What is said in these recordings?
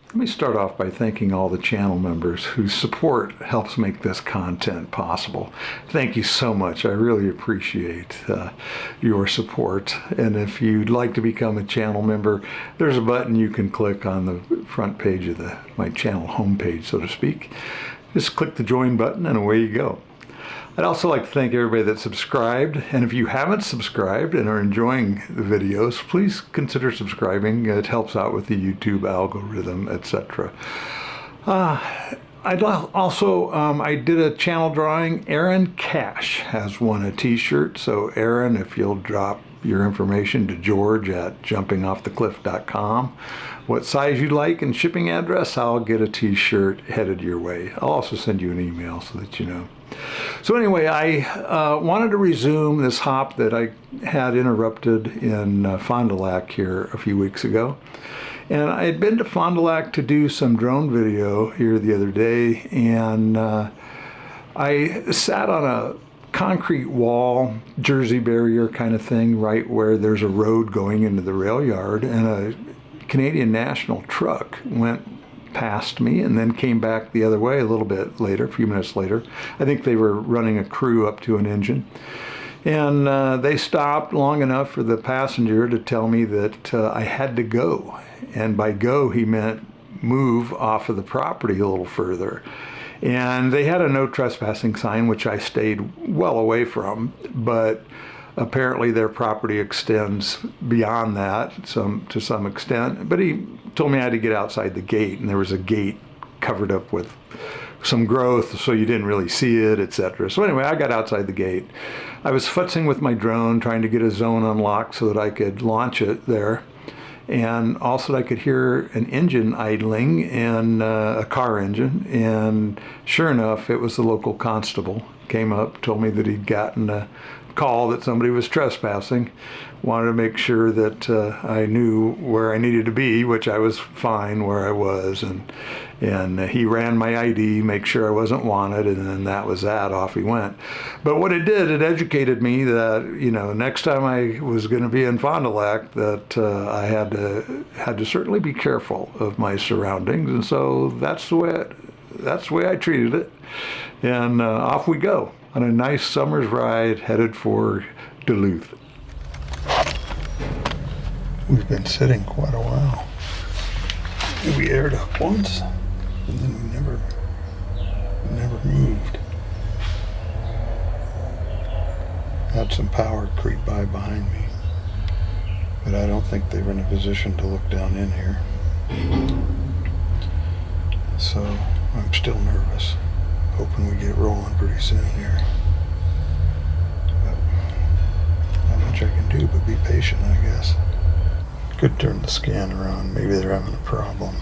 Let me start off by thanking all the channel members whose support helps make this content possible. Thank you so much. I really appreciate your support. And if you'd like to become a channel member, there's a button you can click on the front page of my channel homepage, so to speak. Just click the join button and away you go. I'd also like to thank everybody that subscribed, and if you haven't subscribed and are enjoying the videos, please consider subscribing. It helps out with the YouTube algorithm, etc. I'd also, I did a channel drawing. Aaron Cash has won a t-shirt, so Aaron, if you'll drop your information to George at jumpingoffthecliff.com, what size you'd like and shipping address, I'll get a t-shirt headed your way. I'll also send you an email so that you know. So anyway, I wanted to resume this hop that I had interrupted in Fond du Lac here a few weeks ago. And I had been to Fond du Lac to do some drone video here the other day, and I sat on a concrete wall, Jersey barrier kind of thing, right where there's a road going into the rail yard, and a Canadian National truck went past me and then came back the other way a little bit later, a few minutes later. I think they were running a crew up to an engine. And they stopped long enough for the passenger to tell me that I had to go. And by go, he meant move off of the property a little further. And they had a no trespassing sign, which I stayed well away from, but apparently their property extends beyond that to some extent. But he told me I had to get outside the gate, and there was a gate covered up with some growth, so you didn't really see it, etc. So anyway, I got outside the gate. I was futzing with my drone, trying to get a zone unlocked so that I could launch it there. And also I could hear an engine idling, and a car engine, and sure enough, it was the local constable. Came up, told me that he'd gotten a call that somebody was trespassing, wanted to make sure that I knew where I needed to be, which I was fine where I was, and he ran my ID, make sure I wasn't wanted, and then that was that, off he went. But what it did, it educated me that, you know, next time I was going to be in Fond du Lac, that I had to certainly be careful of my surroundings, and so that's the way I treated it, and off we go on a nice summer's ride headed for Duluth. We've been sitting quite a while. We aired up once, and then we never moved. Had some power creep by behind me, but I don't think they were in a position to look down in here. So I'm still nervous, hoping we get rolling pretty soon here. But not much I can do but be patient, I guess. Could turn the scan around. Maybe they're having a problem.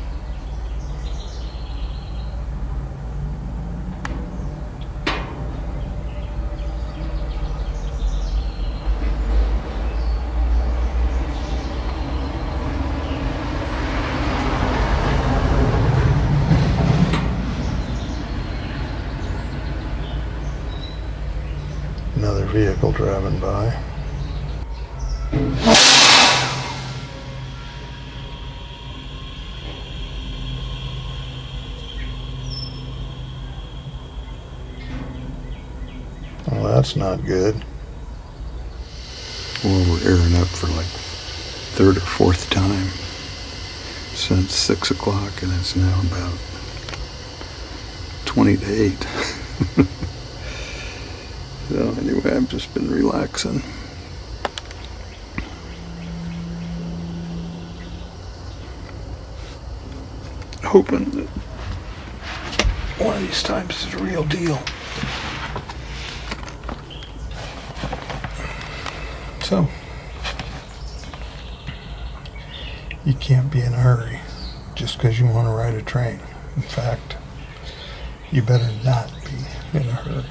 Another vehicle driving by. Well, that's not good. Well, we're airing up for like third or fourth time since 6 o'clock, and it's now about 20 to 8. So anyway, I've just been relaxing. Hoping that one of these times is a real deal. So, you can't be in a hurry just because you want to ride a train. In fact, you better not be in a hurry.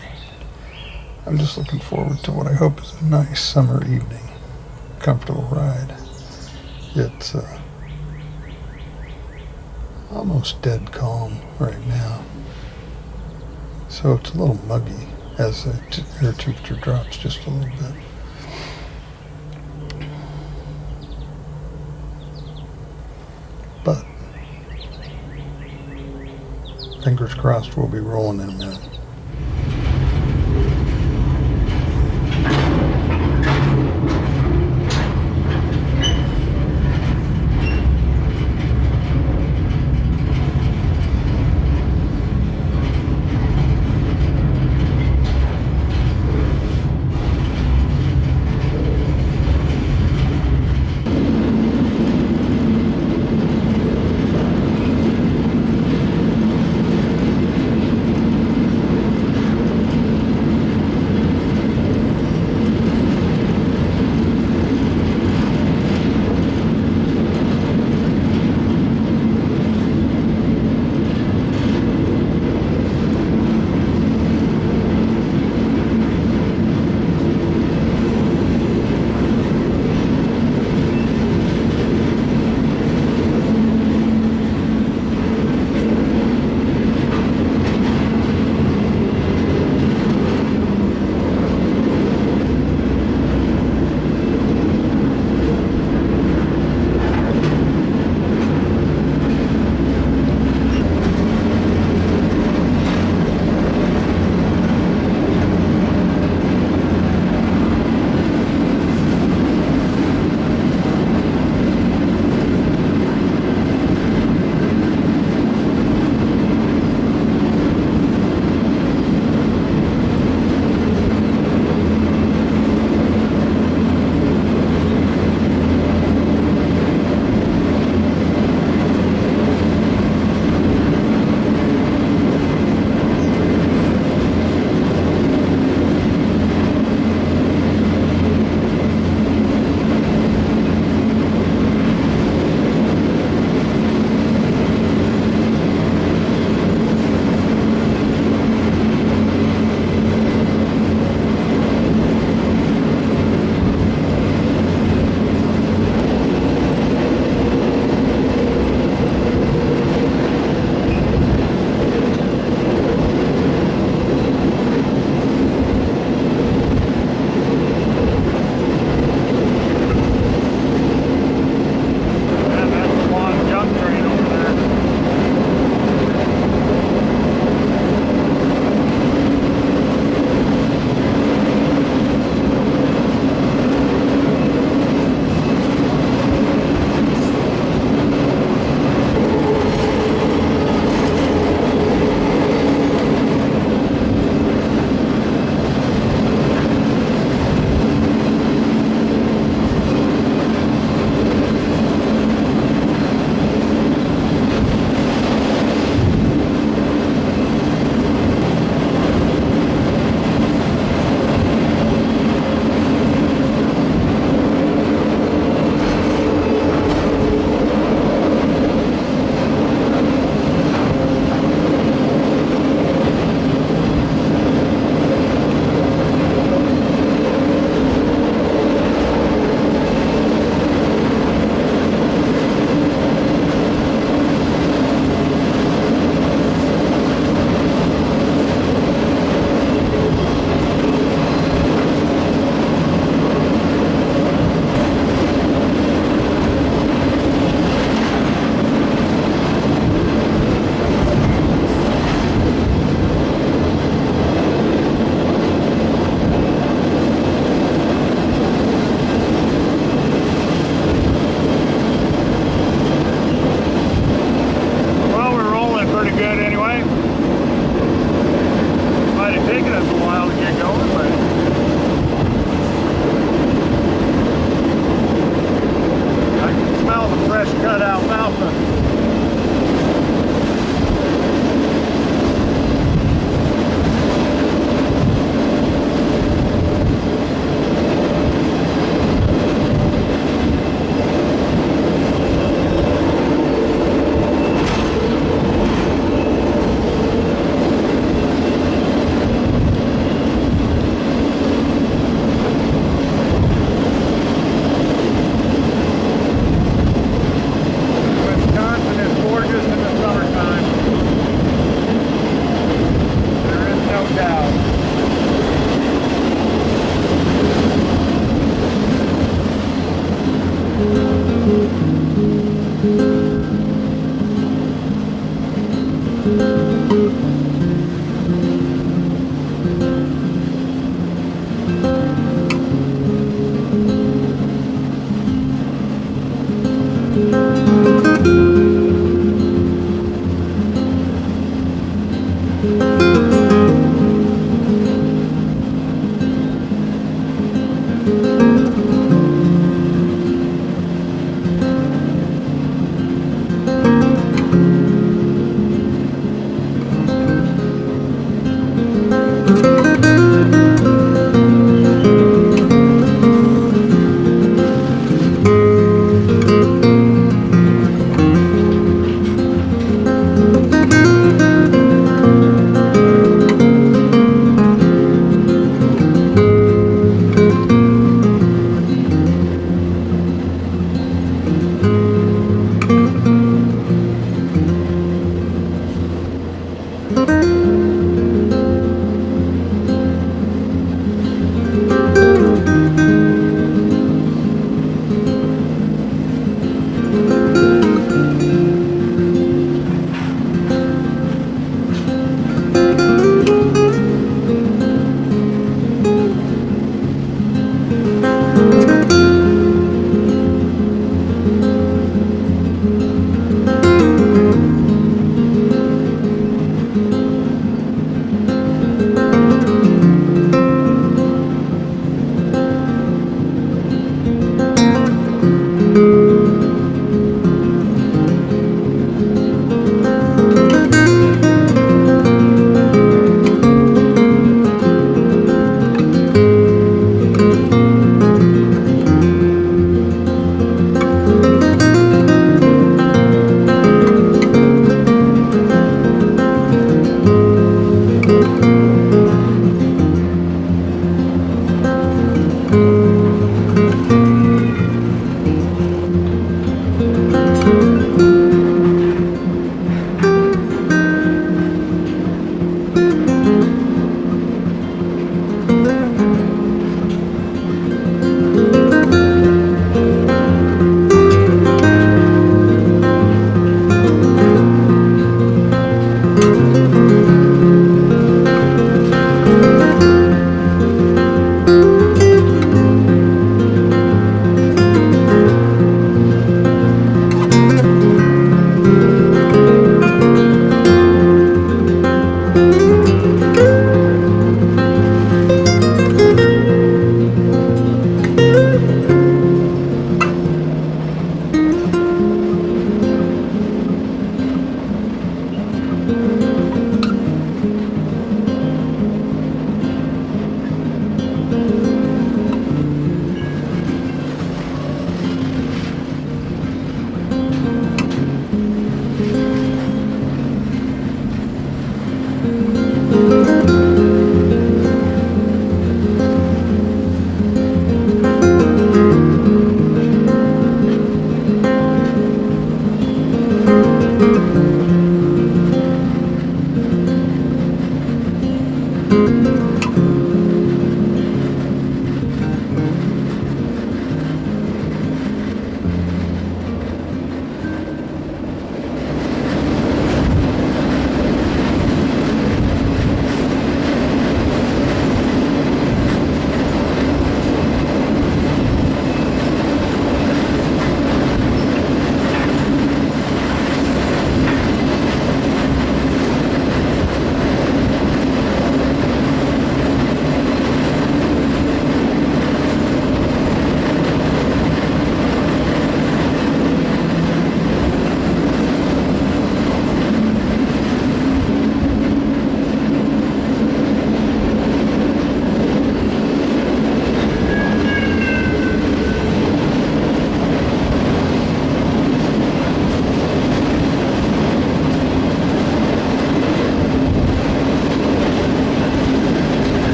I'm just looking forward to what I hope is a nice summer evening, comfortable ride. It's almost dead calm right now, so it's a little muggy as the air temperature drops just a little bit. But Fingers crossed we'll be rolling in a minute.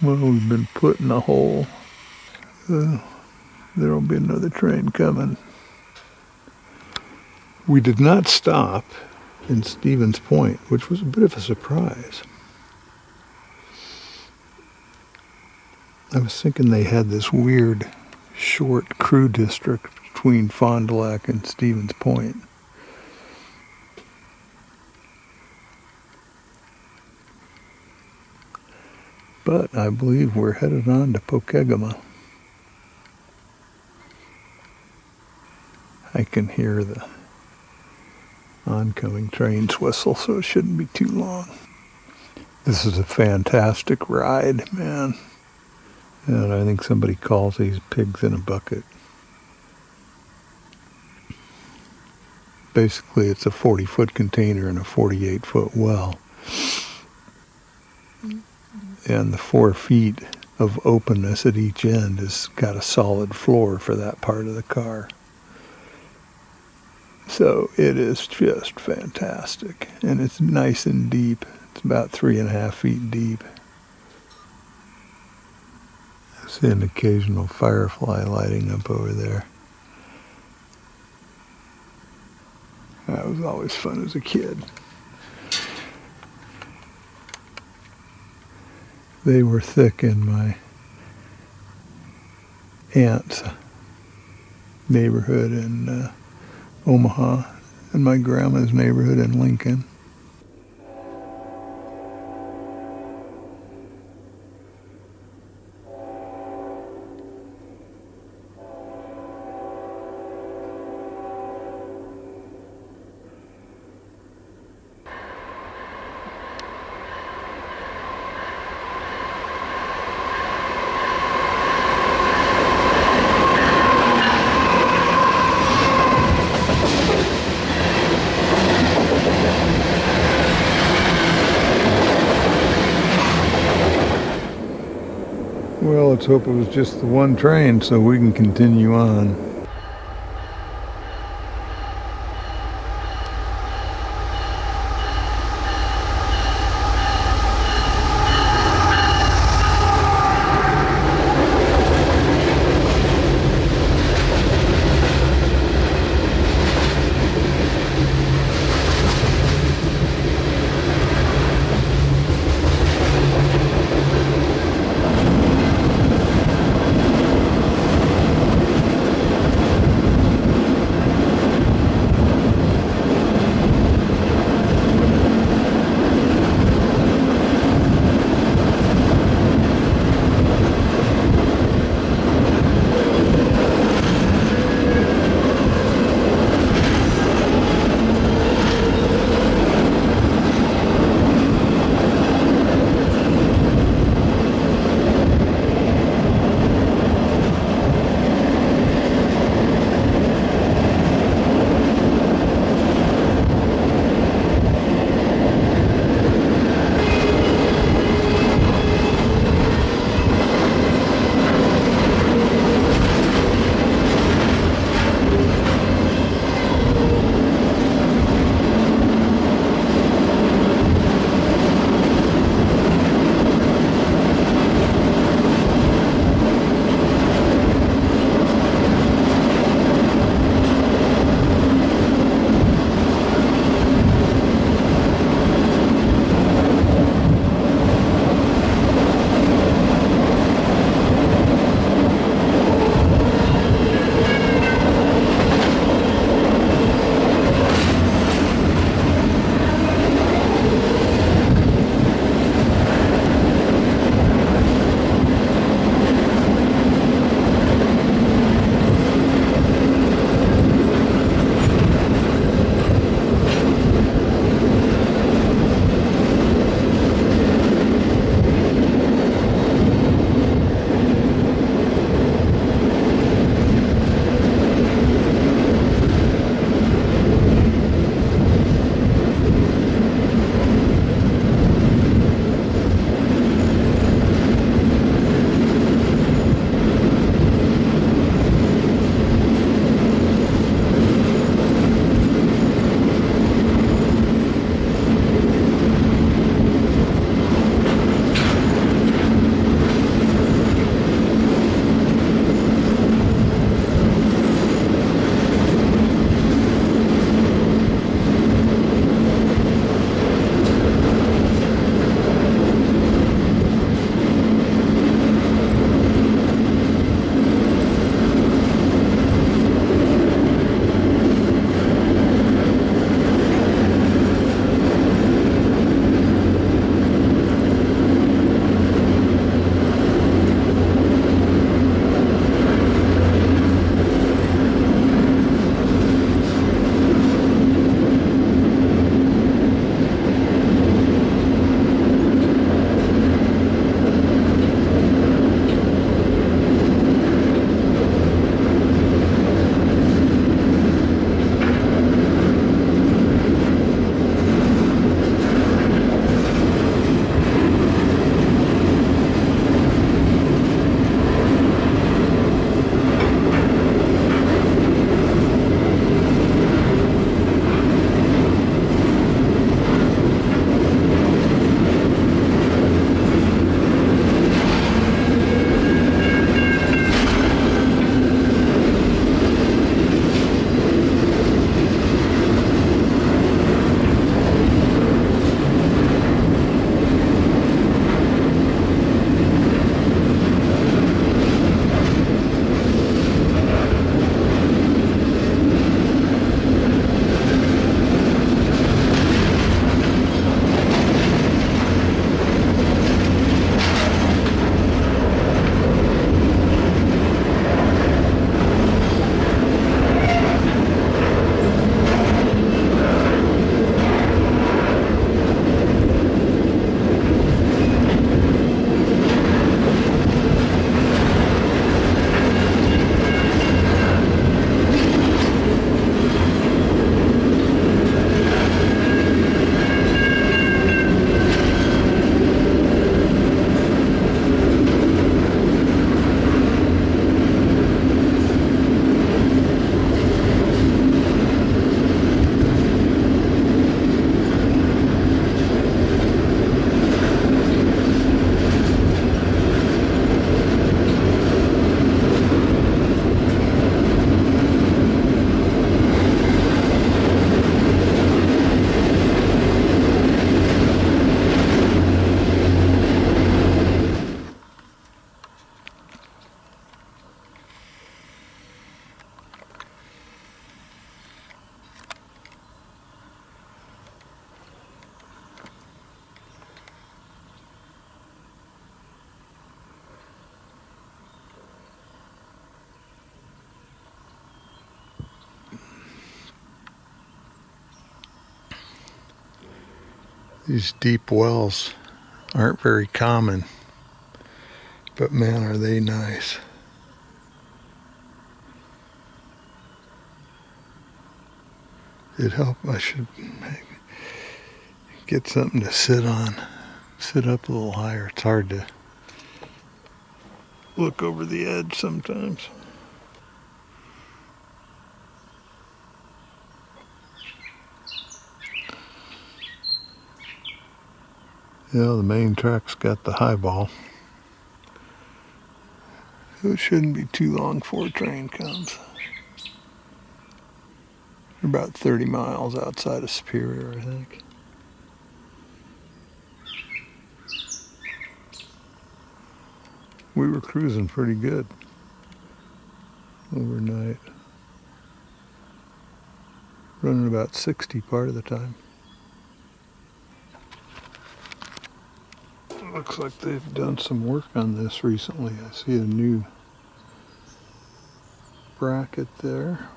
Well, we've been put in a hole. There'll be another train coming. We did not stop in Stevens Point, which was a bit of a surprise. I was thinking they had this weird, short crew district between Fond du Lac and Stevens Point. But I believe we're headed on to Pokegama. I can hear the oncoming train's whistle, so it shouldn't be too long. This is a fantastic ride, man. And I think somebody calls these pigs in a bucket. Basically, it's a 40-foot container and a 48-foot well. And the 4 feet of openness at each end has got a solid floor for that part of the car. So it is just fantastic. And it's nice and deep. It's about 3.5 feet deep. I see an occasional firefly lighting up over there. That was always fun as a kid. They were thick in my aunt's neighborhood in Omaha and my grandma's neighborhood in Lincoln. Well, let's hope it was just the one train so we can continue on. These deep wells aren't very common, but man, are they nice. It helped. I should get something to sit on. Sit up a little higher. It's hard to look over the edge sometimes. Yeah, the main track's got the highball. So it shouldn't be too long before a train comes. We're about 30 miles outside of Superior, I think. We were cruising pretty good overnight. Running about 60 part of the time. It looks like they've done some work on this recently. I see a new bracket there.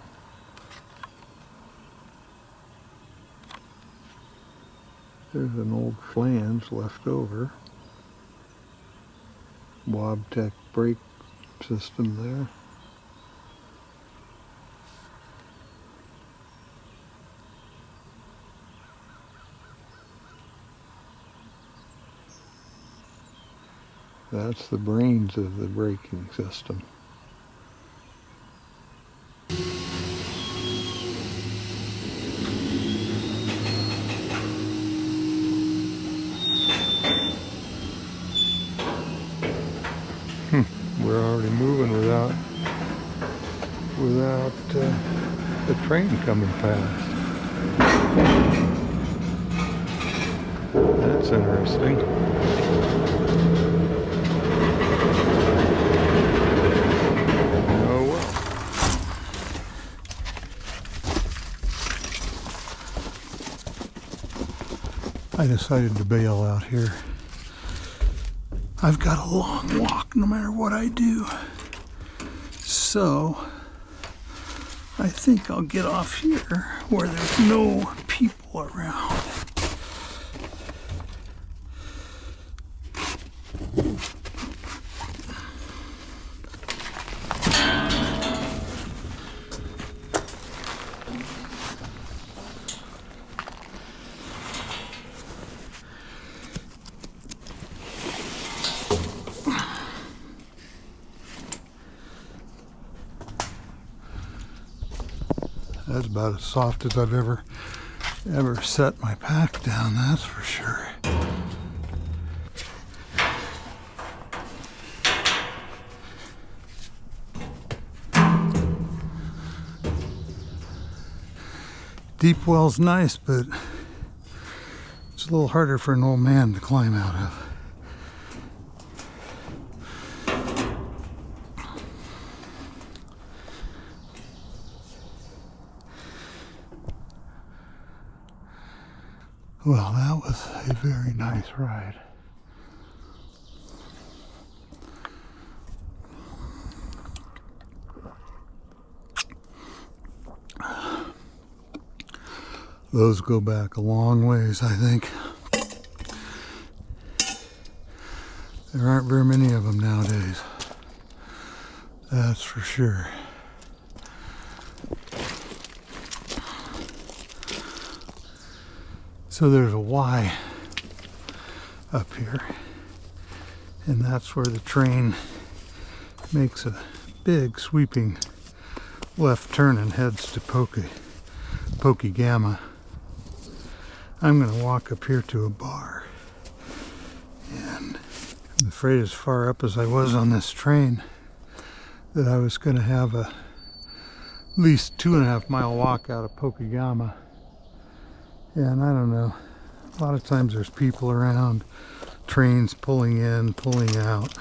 There's an old flange left over. Wabtec brake system there. That's the brains of the braking system. We're already moving without the train coming past. That's interesting. Oh well. I decided to bail out here. I've got a long walk no matter what I do. So I think I'll get off here where there's no people around. That's about as soft as I've ever set my pack down, that's for sure. Deep well's nice, but it's a little harder for an old man to climb out of. Well, that was a very nice ride. Those go back a long ways, I think. There aren't very many of them nowadays. That's for sure. So there's a Y up here, and that's where the train makes a big sweeping left turn and heads to Pokegama. I'm going to walk up here to a bar, and I'm afraid as far up as I was on this train that I was going to have at least 2.5 mile walk out of Pokegama. And I don't know, a lot of times there's people around, trains pulling in, pulling out.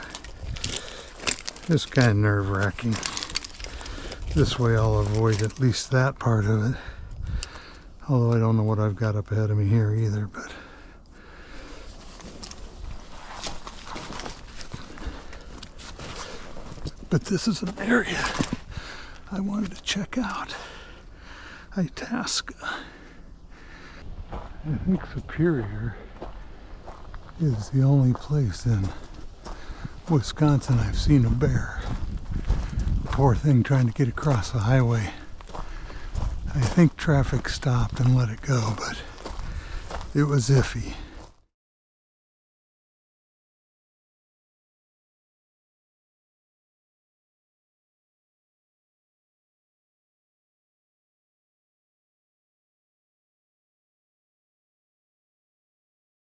It's kind of nerve-wracking. This way I'll avoid at least that part of it. Although I don't know what I've got up ahead of me here either, but this is an area I wanted to check out. Itasca. I think Superior is the only place in Wisconsin I've seen a bear. Poor thing trying to get across the highway. I think traffic stopped and let it go, but it was iffy.